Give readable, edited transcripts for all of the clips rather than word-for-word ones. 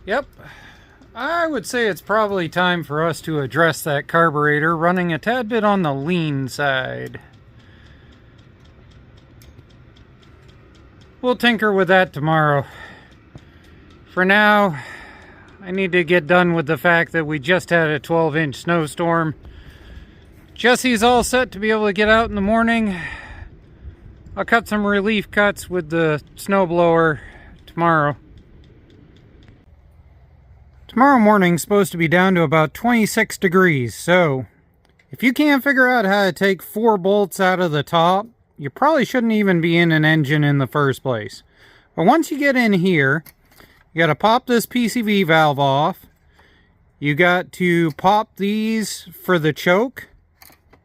Yep, I would say it's probably time for us to address that carburetor running a tad bit on the lean side. We'll tinker with that tomorrow. For now, I need to get done with the fact that we just had a 12-inch snowstorm. Jesse's all set to be able to get out in the morning. I'll cut some relief cuts with the snowblower tomorrow. Tomorrow morning's supposed to be down to about 26 degrees, so if you can't figure out how to take 4 bolts out of the top, you probably shouldn't even be in an engine in the first place. But once you get in here, you got to pop this PCV valve off. You got to pop these for the choke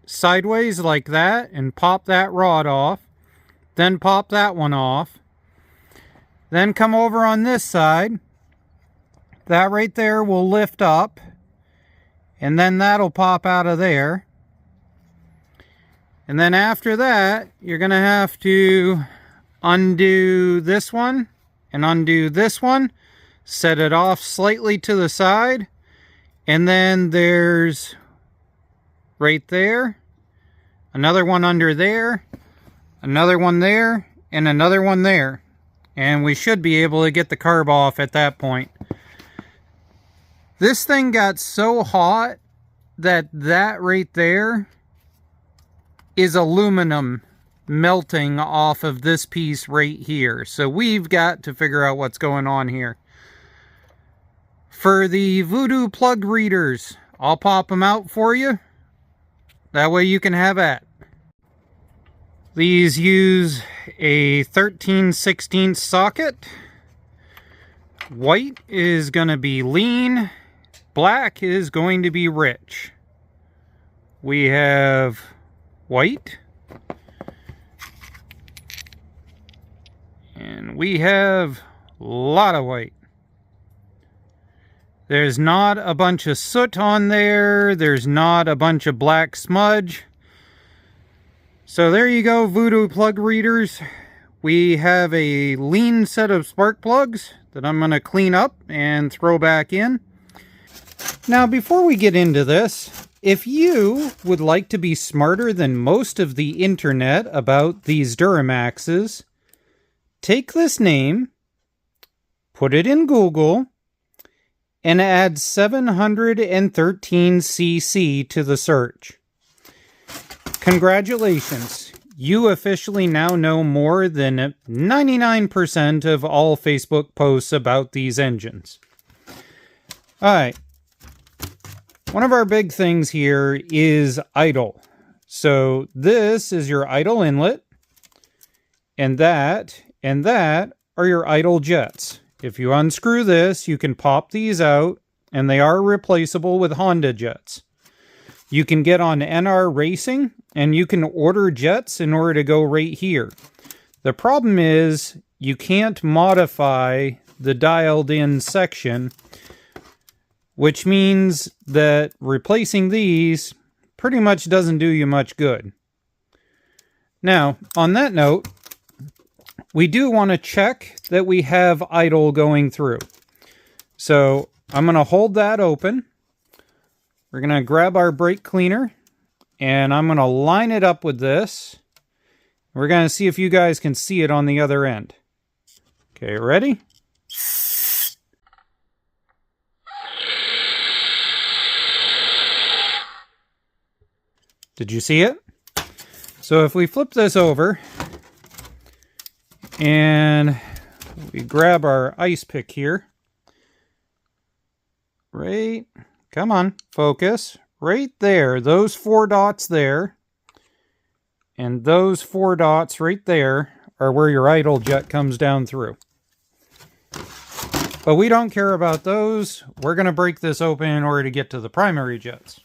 sideways like that and pop that rod off. Then pop that one off. Then come over on this side. That right there will lift up, and then that'll pop out of there. And then after that, you're going to have to undo this one and undo this one, set it off slightly to the side, and then there's right there, another one under there, another one there, and another one there. And we should be able to get the carb off at that point. This thing got so hot that right there is aluminum melting off of this piece right here. So we've got to figure out what's going on here. For the Voodoo plug readers, I'll pop them out for you. That way you can have at. These use a 13/16 socket. White is going to be lean. Black is going to be rich. We have white. And we have a lot of white. There's not a bunch of soot on there. There's not a bunch of black smudge. So there you go, Voodoo plug readers. We have a lean set of spark plugs that I'm going to clean up and throw back in. Now, before we get into this, if you would like to be smarter than most of the internet about these Duramaxes, take this name, put it in Google, and add 713cc to the search. Congratulations, you officially now know more than 99% of all Facebook posts about these engines. Alright, one of our big things here is idle. So this is your idle inlet, and that are your idle jets. If you unscrew this, you can pop these out, and they are replaceable with Honda jets. You can get on NR Racing, and you can order jets in order to go right here. The problem is, you can't modify the dialed in section, which means that replacing these pretty much doesn't do you much good. Now, on that note, we do want to check that we have idle going through. So I'm going to hold that open. We're going to grab our brake cleaner, and I'm going to line it up with this. We're going to see if you guys can see it on the other end. Okay, ready? Did you see it? So if we flip this over and we grab our ice pick here, right, come on, focus, right there, those 4 dots there, and those 4 dots right there are where your idle jet comes down through. But we don't care about those. We're going to break this open in order to get to the primary jets.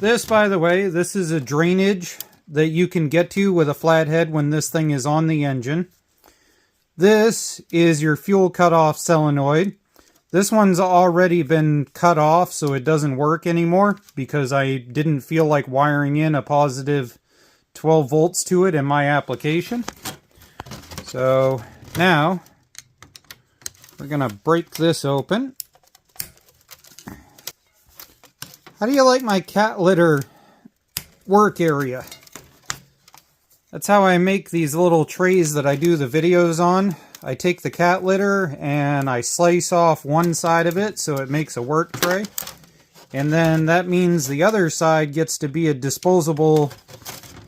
This, by the way, this is a drainage that you can get to with a flathead when this thing is on the engine. This is your fuel cutoff solenoid. This one's already been cut off, so it doesn't work anymore because I didn't feel like wiring in a positive 12 volts to it in my application. So now we're going to break this open How do you like my cat litter work area? That's how I make these little trays that I do the videos on. I take the cat litter and I slice off one side of it so it makes a work tray. And then that means the other side gets to be a disposable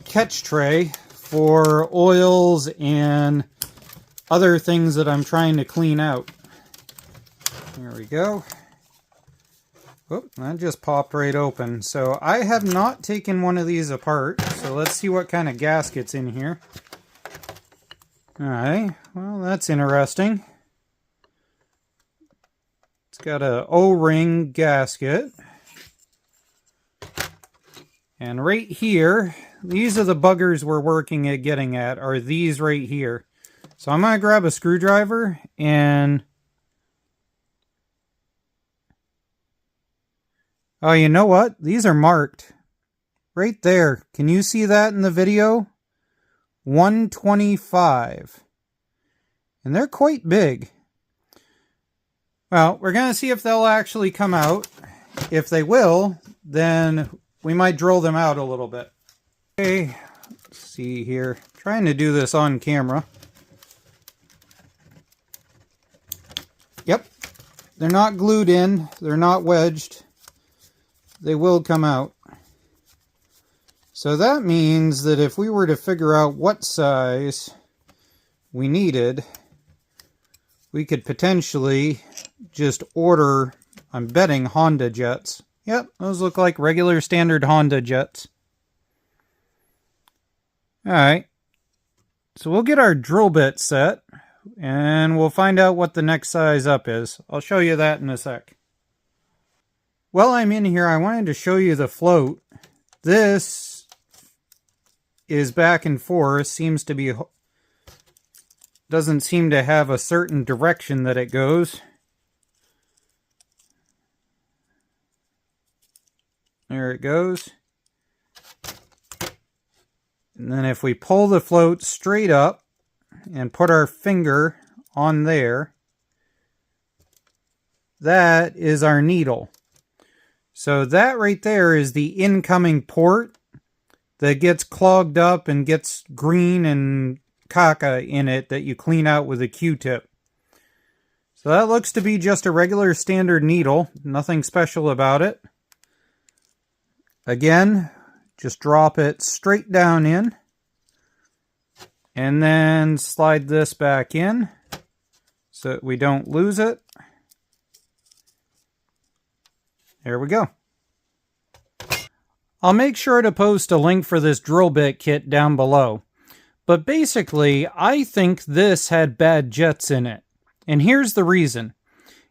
catch tray for oils and other things that I'm trying to clean out. There we go. Whoop, that just popped right open. So I have not taken one of these apart. So let's see what kind of gasket's in here. Alright, well that's interesting. It's got a O-ring gasket. And right here, these are the buggers we're working at getting at, are these right here. So I'm going to grab a screwdriver and... Oh, you know what? These are marked. Right there. Can you see that in the video? 125. And they're quite big. Well, we're going to see if they'll actually come out. If they will, then we might drill them out a little bit. Okay, let's see here. Trying to do this on camera. Yep. They're not glued in. They're not wedged. They will come out. So that means that if we were to figure out what size we needed, we could potentially just order, I'm betting, Honda jets. Yep, those look like regular standard Honda jets. Alright, so we'll get our drill bit set, and we'll find out what the next size up is. I'll show you that in a sec. While I'm in here, I wanted to show you the float. This is back and forth, seems to be... doesn't seem to have a certain direction that it goes. There it goes. And then if we pull the float straight up and put our finger on there, that is our needle. So that right there is the incoming port that gets clogged up and gets green and caca in it that you clean out with a Q-tip. So that looks to be just a regular standard needle, nothing special about it. Again, just drop it straight down in and then slide this back in so that we don't lose it. There we go. I'll make sure to post a link for this drill bit kit down below. But basically, I think this had bad jets in it. And here's the reason.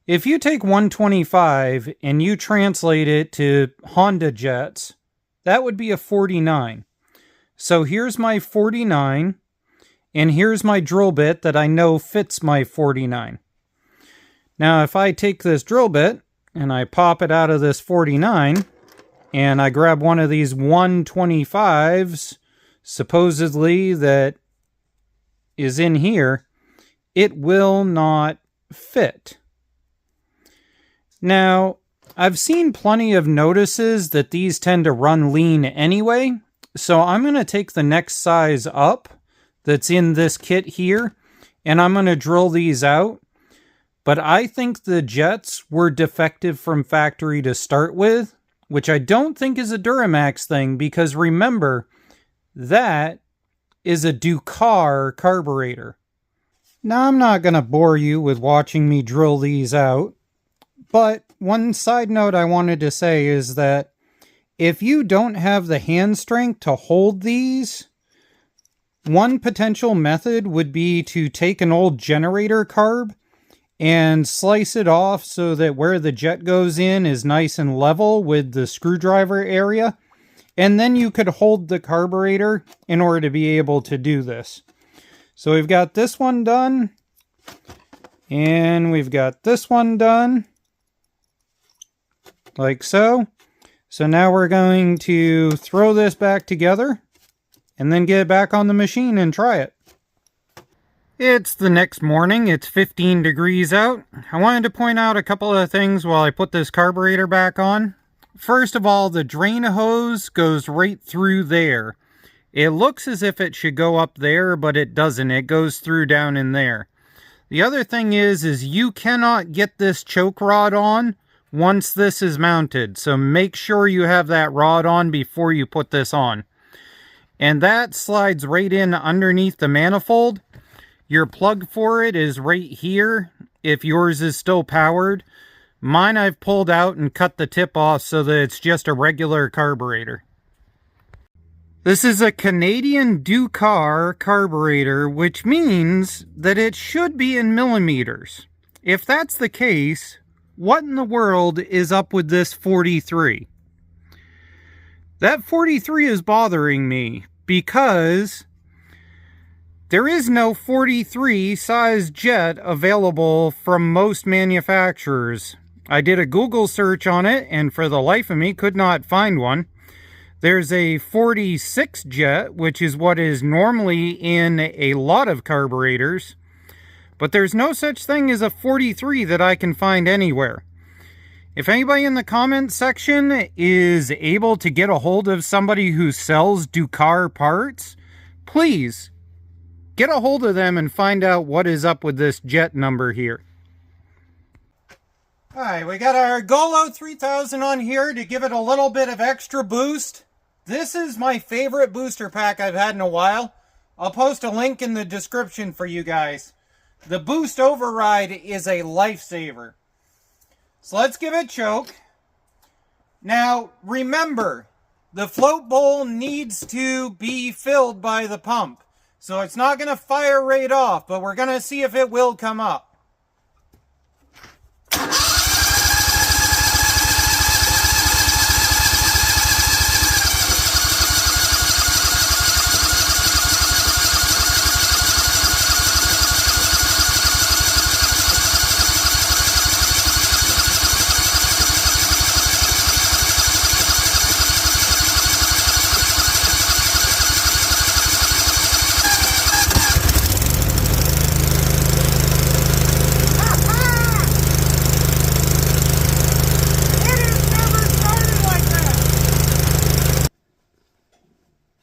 If you take 125 and you translate it to Honda jets, that would be a 49. So here's my 49, and here's my drill bit that I know fits my 49. Now, if I take this drill bit and I pop it out of this 49, and I grab one of these 125s, supposedly that is in here, it will not fit. Now, I've seen plenty of notices that these tend to run lean anyway, so I'm going to take the next size up that's in this kit here, and I'm going to drill these out. But I think the jets were defective from factory to start with, which I don't think is a Duromax thing, because remember, that is a Ducar carburetor. Now, I'm not going to bore you with watching me drill these out, but one side note I wanted to say is that if you don't have the hand strength to hold these, one potential method would be to take an old generator carb and slice it off so that where the jet goes in is nice and level with the screwdriver area. And then you could hold the carburetor in order to be able to do this. So we've got this one done. And we've got this one done. Like so. So now we're going to throw this back together and then get it back on the machine and try it. It's the next morning. It's 15 degrees out. I wanted to point out a couple of things while I put this carburetor back on. First of all, the drain hose goes right through there. It looks as if it should go up there, but it doesn't. It goes through down in there. The other thing is you cannot get this choke rod on once this is mounted. So make sure you have that rod on before you put this on. And that slides right in underneath the manifold. Your plug for it is right here if yours is still powered. Mine I've pulled out and cut the tip off so that it's just a regular carburetor. This is a Canadian Duromax carburetor, which means that it should be in millimeters. If that's the case, what in the world is up with this 43? That 43 is bothering me because there is no 43 size jet available from most manufacturers. I did a Google search on it and for the life of me could not find one. There's a 46 jet, which is what is normally in a lot of carburetors, but there's no such thing as a 43 that I can find anywhere. If anybody in the comment section is able to get a hold of somebody who sells Duromax parts, please get a hold of them and find out what is up with this jet number here. Alright, we got our GOOLOO 3000 on here to give it a little bit of extra boost. This is my favorite booster pack I've had in a while. I'll post a link in the description for you guys. The boost override is a lifesaver. So let's give it a choke. Now, remember, the float bowl needs to be filled by the pump. So it's not going to fire right off, but we're going to see if it will come up.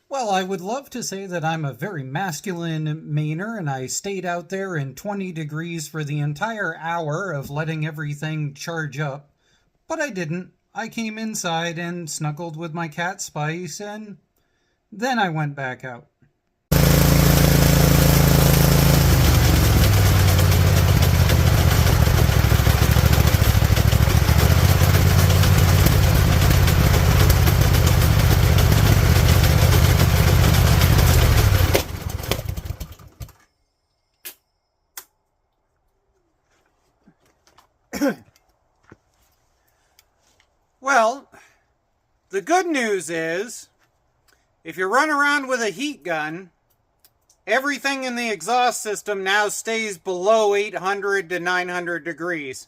Well, I would love to say that I'm a very masculine mainer and I stayed out there in 20 degrees for the entire hour of letting everything charge up, but I didn't. I came inside and snuggled with my cat Spice and then I went back out. Well, the good news is, if you run around with a heat gun, everything in the exhaust system now stays below 800 to 900 degrees.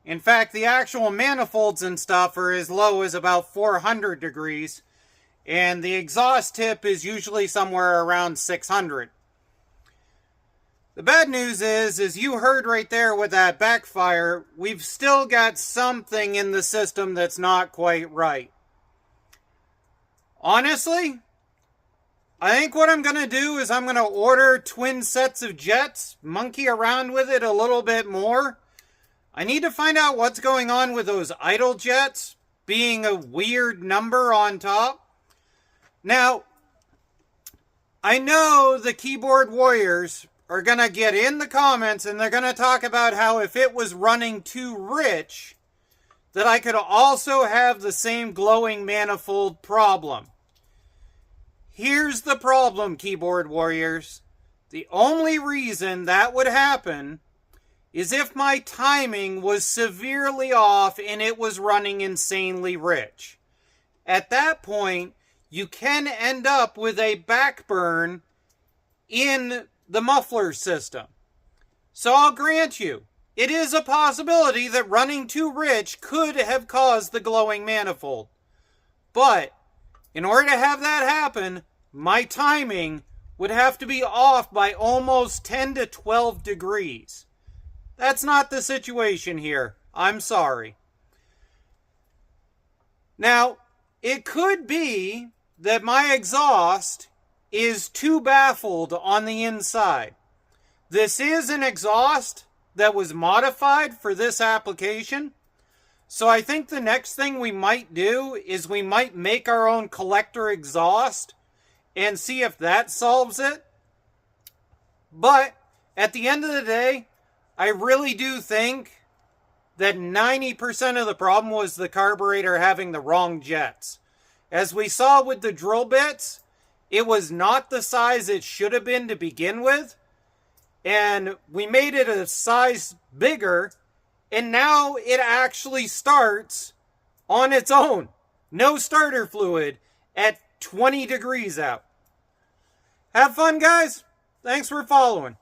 In fact, the actual manifolds and stuff are as low as about 400 degrees, and the exhaust tip is usually somewhere around 600. The bad news is, as you heard right there with that backfire, we've still got something in the system that's not quite right. Honestly, I think what I'm going to do is I'm going to order twin sets of jets, monkey around with it a little bit more. I need to find out what's going on with those idle jets being a weird number on top. Now, I know the keyboard warriors are going to get in the comments and they're going to talk about how if it was running too rich, that I could also have the same glowing manifold problem. Here's the problem, keyboard warriors. The only reason that would happen is if my timing was severely off and it was running insanely rich. At that point, you can end up with a backburn in the muffler system. So I'll grant you, it is a possibility that running too rich could have caused the glowing manifold. But in order to have that happen, my timing would have to be off by almost 10 to 12 degrees. That's not the situation here. I'm sorry. Now, it could be that my exhaust is too baffled on the inside. This is an exhaust that was modified for this application. So I think the next thing we might do is we might make our own collector exhaust and see if that solves it. But at the end of the day, I really do think that 90% of the problem was the carburetor having the wrong jets. As we saw with the drill bits, it was not the size it should have been to begin with. And we made it a size bigger, and now it actually starts on its own. No starter fluid at 20 degrees out. Have fun, guys. Thanks for following.